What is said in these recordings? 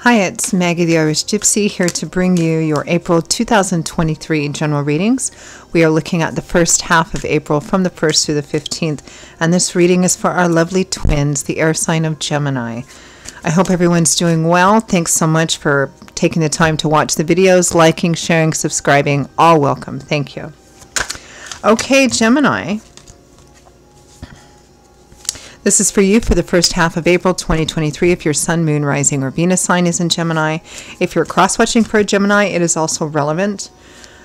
Hi, it's Maggie the Irish Gypsy here to bring you your April 2023 general readings. We are looking at the first half of April from the 1st through the 15th, and this reading is for our lovely twins, the air sign of Gemini. I hope everyone's doing well. Thanks so much for taking the time to watch the videos, liking, sharing, subscribing. All welcome. Thank you. Okay, Gemini. This is for you for the first half of April 2023 if your Sun, Moon, Rising, or Venus sign is in Gemini. If you're cross-watching for a Gemini, it is also relevant.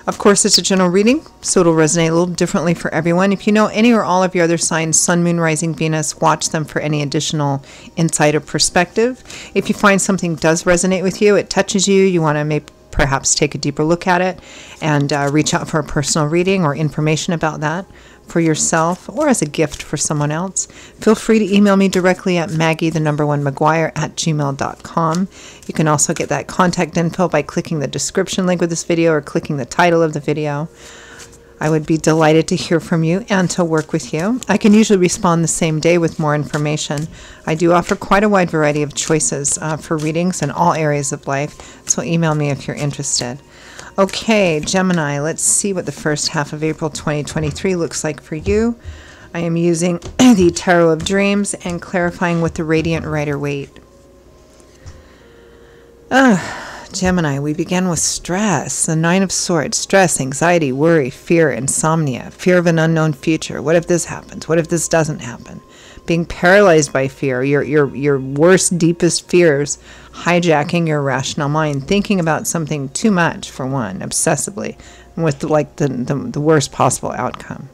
Of course, it's a general reading, so it'll resonate a little differently for everyone. If you know any or all of your other signs, Sun, Moon, Rising, Venus, watch them for any additional insight or perspective. If you find something does resonate with you, it touches you, you want to maybe perhaps take a deeper look at it and reach out for a personal reading or information about that for yourself or as a gift for someone else, feel free to email me directly at maggie1maguire@gmail.com. You can also get that contact info by clicking the description link of this video or clicking the title of the video. I would be delighted to hear from you and to work with you. I can usually respond the same day with more information. I do offer quite a wide variety of choices for readings in all areas of life, so email me if you're interested. Okay, Gemini, let's see what the first half of April 2023 looks like for you. I am using the Tarot of Dreams and clarifying with the Radiant Rider-Waite. Gemini, we begin with stress, the Nine of Swords, stress, anxiety, worry, fear, insomnia, fear of an unknown future. What if this happens? What if this doesn't happen? Being paralyzed by fear, your worst, deepest fears, hijacking your rational mind, thinking about something too much, for one, obsessively, with like the worst possible outcome.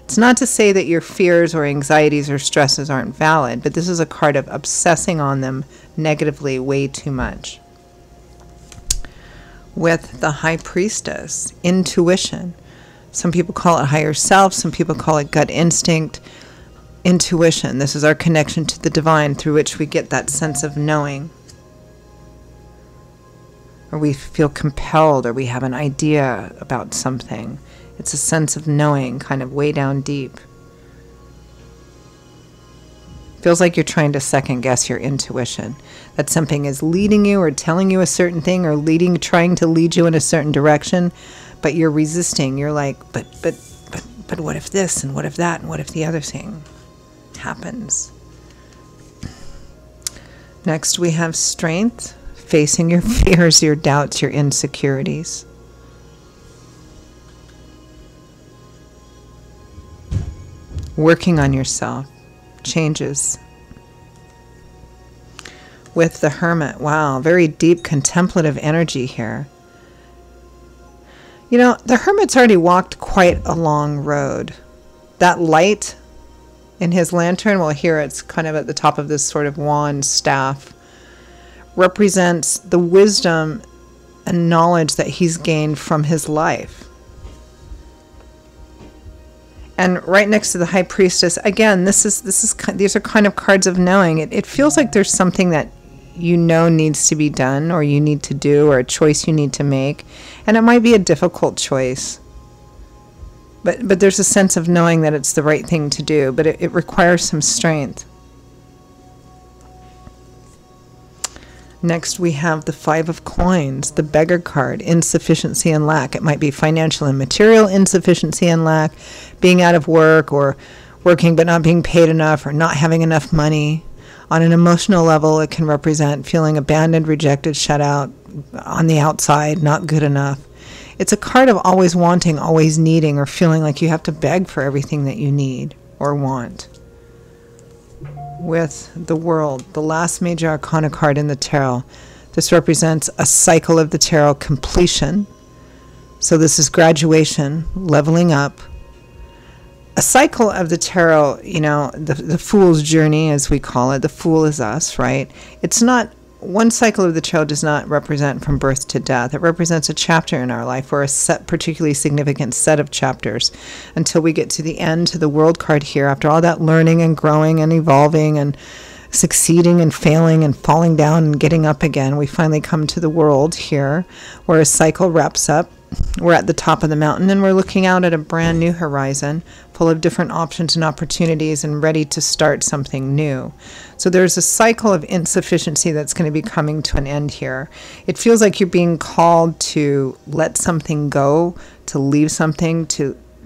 It's not to say that your fears or anxieties or stresses aren't valid, but this is a card of obsessing on them negatively way too much. With the High Priestess, intuition. Some people call it higher self, some people call it gut instinct. Intuition, this is our connection to the divine through which we get that sense of knowing. Or we feel compelled, or we have an idea about something. It's a sense of knowing, kind of way down deep. Feels like you're trying to second guess your intuition. That something is leading you or telling you a certain thing or trying to lead you in a certain direction, but you're resisting. You're like, but what if this and what if that and what if the other thing happens? Next we have strength, facing your fears, your doubts, your insecurities. Working on yourself, changes. With the Hermit, wow, very deep contemplative energy here. You know, the Hermit's already walked quite a long road. That light in his lantern, well, here it's kind of at the top of this sort of wand staff, represents the wisdom and knowledge that he's gained from his life. And right next to the High Priestess, again, these are kind of cards of knowing. It feels like there's something that you know needs to be done, or you need to do, or a choice you need to make, and it might be a difficult choice. But there's a sense of knowing that it's the right thing to do, but it requires some strength. Next we have the Five of Coins, the Beggar card, insufficiency and lack. It might be financial and material insufficiency and lack, being out of work or working but not being paid enough or not having enough money. On an emotional level, it can represent feeling abandoned, rejected, shut out, on the outside, not good enough. It's a card of always wanting, always needing, or feeling like you have to beg for everything that you need or want. With the World, the last major arcana card in the tarot. This represents a cycle of the tarot, completion. So this is graduation, leveling up. A cycle of the tarot, you know, the Fool's journey, as we call it. The Fool is us, right? It's not, one cycle of the tarot does not represent from birth to death. It represents a chapter in our life, or a particularly significant set of chapters, until we get to the end, to the World card here. After all that learning and growing and evolving and succeeding and failing and falling down and getting up again, we finally come to the World here, where a cycle wraps up. We're at the top of the mountain and we're looking out at a brand new horizon full full of different options and opportunities and ready to start something new. So there's a cycle of insufficiency that's going to be coming to an end here. It feels like you're being called to let something go, to leave something,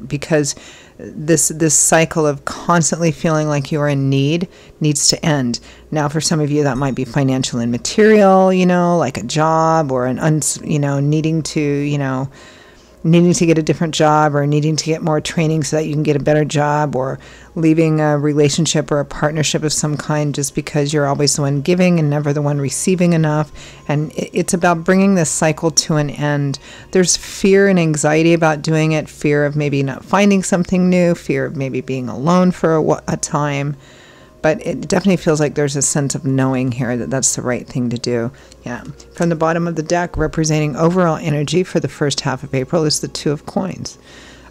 because this cycle of constantly feeling like you're in need needs to end. Now, for some of you, that might be financial and material, like a job, or needing to get a different job, or needing to get more training so that you can get a better job, or leaving a relationship or a partnership of some kind just because you're always the one giving and never the one receiving enough. And it's about bringing this cycle to an end. There's fear and anxiety about doing it, fear of maybe not finding something new, fear of maybe being alone for a time. But it definitely feels like there's a sense of knowing here that that's the right thing to do. Yeah. From the bottom of the deck, representing overall energy for the first half of April, is the Two of Coins.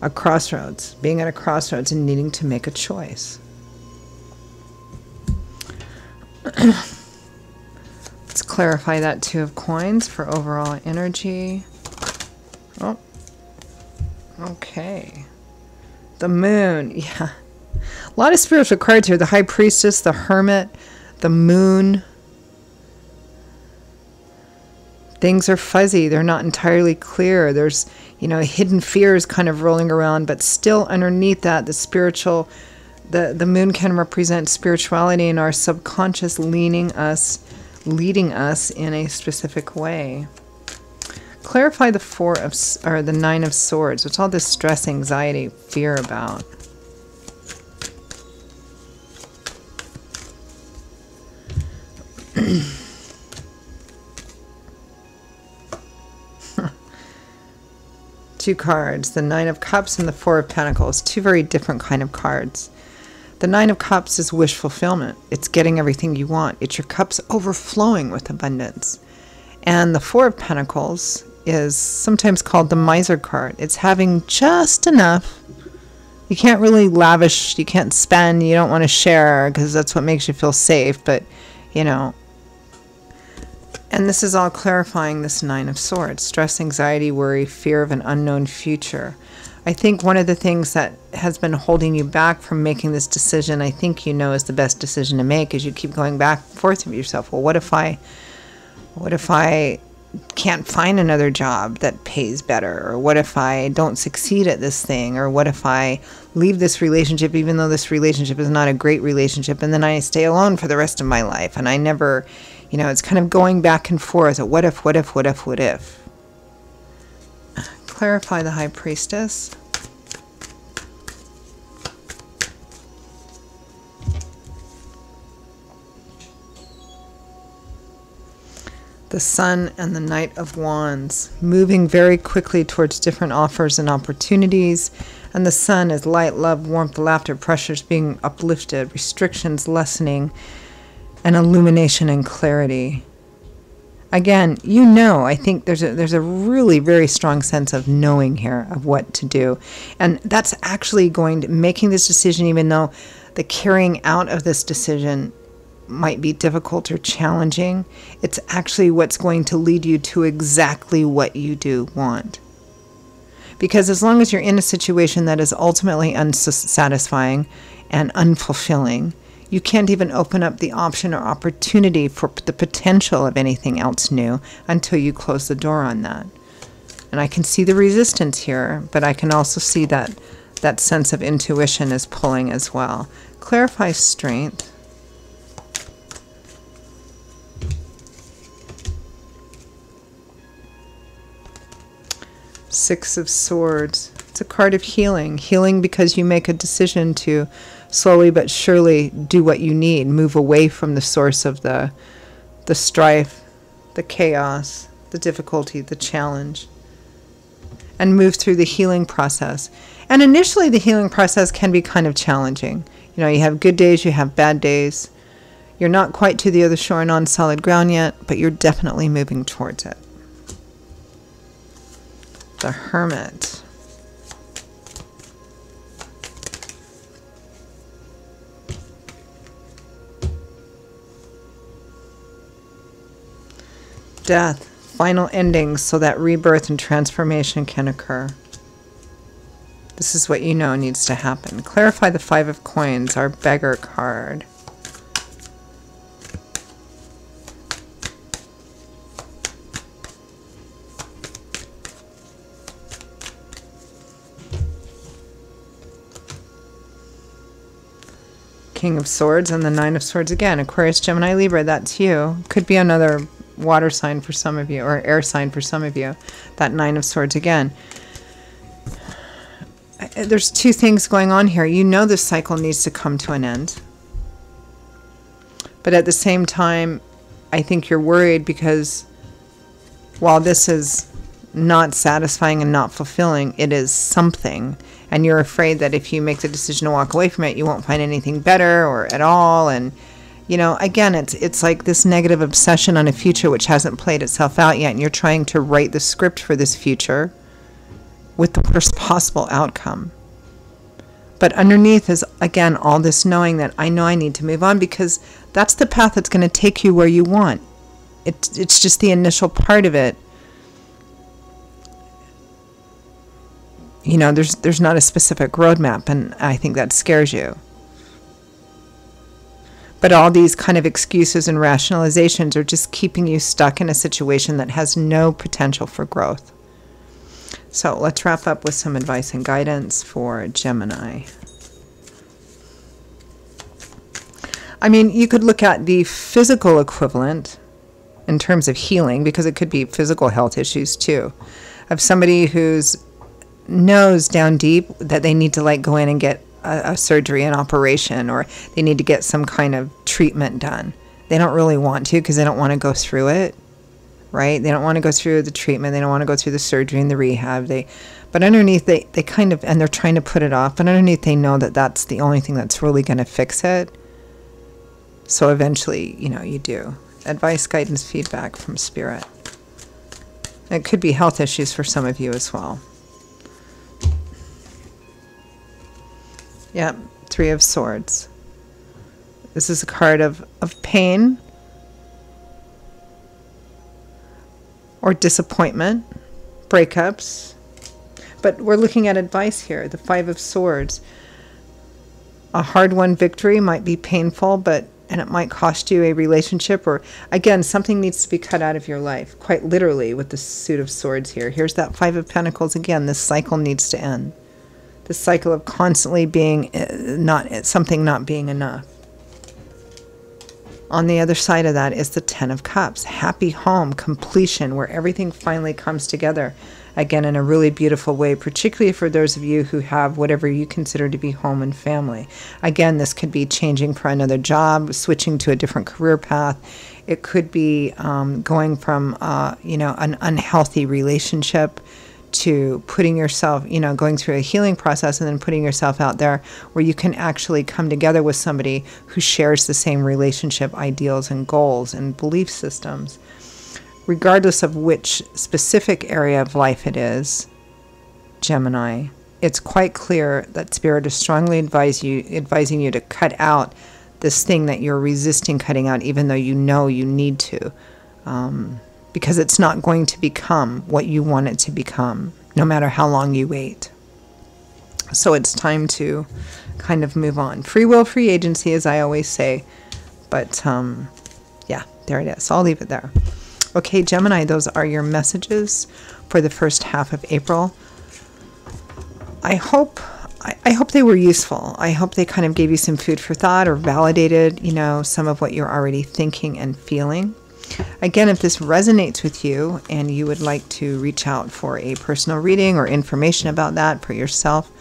A crossroads. Being at a crossroads and needing to make a choice. Let's clarify that Two of Coins for overall energy. Oh. Okay. The Moon. Yeah. A lot of spiritual cards here. The High Priestess, the Hermit, the Moon. Things are fuzzy. They're not entirely clear. There's, hidden fears kind of rolling around, but still underneath that, the Moon can represent spirituality and our subconscious leading us in a specific way. Clarify the Nine of Swords. What's all this stress, anxiety, fear about? Two cards, the Nine of Cups and the Four of Pentacles. Two very different kind of cards. The Nine of Cups is wish fulfillment. It's getting everything you want. It's your cups overflowing with abundance. And the Four of Pentacles is sometimes called the Miser card. It's having just enough. You can't really lavish, you can't spend, you don't want to share because that's what makes you feel safe, but and this is all clarifying this Nine of Swords. Stress, anxiety, worry, fear of an unknown future. I think one of the things that has been holding you back from making this decision, I think is the best decision to make, is you keep going back and forth with yourself. Well, what if I can't find another job that pays better? Or what if I don't succeed at this thing? Or what if I leave this relationship, even though this relationship is not a great relationship, and then I stay alone for the rest of my life? And I never, it's kind of going back and forth. What if? Clarify the High Priestess. The Sun and the Knight of Wands, moving very quickly towards different offers and opportunities. And the Sun is light, love, warmth, laughter, pressures being uplifted, restrictions lessening, and illumination and clarity. Again, I think there's a really very strong sense of knowing here of what to do. And that's actually making this decision, even though the carrying out of this decision might be difficult or challenging, it's actually what's going to lead you to exactly what you do want. Because as long as you're in a situation that is ultimately unsatisfying and unfulfilling, you can't even open up the option or opportunity for the potential of anything else new until you close the door on that. And I can see the resistance here, but I can also see that sense of intuition is pulling as well. Clarify strength. Six of Swords. It's a card of healing. Healing because you make a decision to slowly but surely do what you need. Move away from the source of the strife, the chaos, the difficulty, the challenge. And move through the healing process. And initially the healing process can be kind of challenging. You have good days, you have bad days. You're not quite to the other shore and on solid ground yet, but you're definitely moving towards it. The Hermit. Death. Final endings so that rebirth and transformation can occur. This is what you know needs to happen. Clarify the Five of Coins, our beggar card. King of Swords and the Nine of Swords again. Aquarius, Gemini, Libra, that's you. Could be another water sign for some of you, or air sign for some of you. That Nine of Swords again. There's two things going on here. You know this cycle needs to come to an end. But at the same time, I think you're worried because while this is not satisfying and not fulfilling, it is something. And you're afraid that if you make the decision to walk away from it, you won't find anything better or at all. And, you know, again, it's like this negative obsession on a future which hasn't played itself out yet. And you're trying to write the script for this future with the worst possible outcome. But underneath is, again, all this knowing that I know I need to move on because that's the path that's going to take you where you want. It's just the initial part of it. You know, there's not a specific roadmap, and I think that scares you. But all these kind of excuses and rationalizations are just keeping you stuck in a situation that has no potential for growth. So let's wrap up with some advice and guidance for Gemini. I mean, you could look at the physical equivalent in terms of healing, because it could be physical health issues too, of somebody who's knows down deep that they need to like go in and get a surgery, an operation, or they need to get some kind of treatment done. They don't really want to because they don't want to go through it, right? They don't want to go through the treatment. They don't want to go through the surgery and the rehab. But underneath they kind of, and they're trying to put it off, but underneath they know that that's the only thing that's really going to fix it. So eventually, you know, you do. Advice, guidance, feedback from Spirit. It could be health issues for some of you as well. Yeah, Three of Swords. This is a card of pain or disappointment, breakups. But we're looking at advice here, the Five of Swords. A hard-won victory might be painful, and it might cost you a relationship, or again, something needs to be cut out of your life, quite literally with the Suit of Swords here. Here's that Five of Pentacles again. This cycle needs to end. The cycle of constantly being something not being enough. On the other side of that is the Ten of Cups. Happy home, completion, where everything finally comes together. Again, in a really beautiful way, particularly for those of you who have whatever you consider to be home and family. Again, this could be changing for another job, switching to a different career path. It could be going from, an unhealthy relationship to putting yourself, going through a healing process and then putting yourself out there where you can actually come together with somebody who shares the same relationship ideals and goals and belief systems. Regardless of which specific area of life it is, Gemini, it's quite clear that Spirit is strongly advising you to cut out this thing that you're resisting cutting out, even though you know you need to. Because it's not going to become what you want it to become, no matter how long you wait. So it's time to kind of move on. Free will, free agency, as I always say. But, yeah, there it is. I'll leave it there. Okay, Gemini, those are your messages for the first half of April. I hope they were useful. I hope they kind of gave you some food for thought or validated, some of what you're already thinking and feeling. Again, if this resonates with you and you would like to reach out for a personal reading or information about that for yourself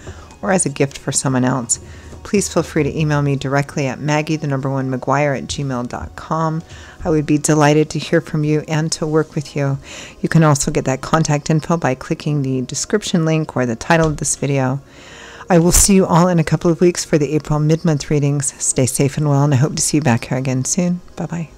or as a gift for someone else, please feel free to email me directly at maggie1maguire@gmail.com. I would be delighted to hear from you and to work with you. You can also get that contact info by clicking the description link or the title of this video. I will see you all in a couple of weeks for the April mid-month readings. Stay safe and well, and I hope to see you back here again soon. Bye-bye.